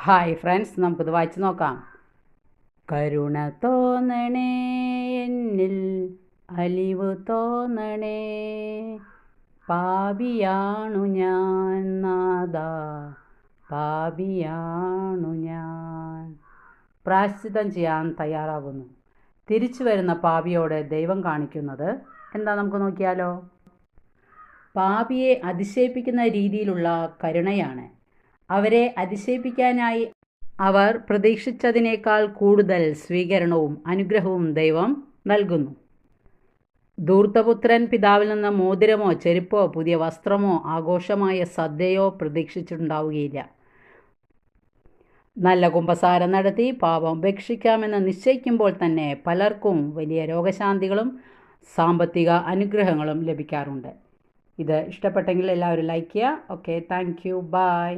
Hi friends, നമുക്കിത് വായിച്ച് നോക്കാം. കരുണ തോന്നണേ എന്നിൽ, അലിവ് തോന്നണേ, പാപിയാണു ഞാൻ നാഥാ, പാപിയാണു ഞാൻ. പ്രായശ്ചിത്തം ചെയ്യാൻ തയ്യാറാകുന്നു. തിരിച്ചു വരുന്ന പാപിയോട് ദൈവം കാണിക്കുന്നത് എന്താ നമുക്ക് നോക്കിയാലോ. പാപിയെ അതിശയിപ്പിക്കുന്ന രീതിയിലുള്ള കരുണയാണ്. അവരെ അതിശയിപ്പിക്കാനായി അവർ പ്രതീക്ഷിച്ചതിനേക്കാൾ കൂടുതൽ സ്വീകരണവും അനുഗ്രഹവും ദൈവം നൽകുന്നു. ധൂർത്തപുത്രൻ പിതാവിൽ നിന്ന് മോതിരമോ ചെരുപ്പോ പുതിയ വസ്ത്രമോ ആഘോഷമായ സദ്യയോ പ്രതീക്ഷിച്ചിട്ടുണ്ടാവുകയില്ല. നല്ല കുമ്പസാരം നടത്തി പാപം ഉപേക്ഷിക്കാമെന്ന് നിശ്ചയിക്കുമ്പോൾ തന്നെ പലർക്കും വലിയ രോഗശാന്തികളും സാമ്പത്തിക അനുഗ്രഹങ്ങളും ലഭിക്കാറുണ്ട്. ഇത് ഇഷ്ടപ്പെട്ടെങ്കിൽ എല്ലാവരും ലൈക്ക് ചെയ്യുക. Okay, thank you, by.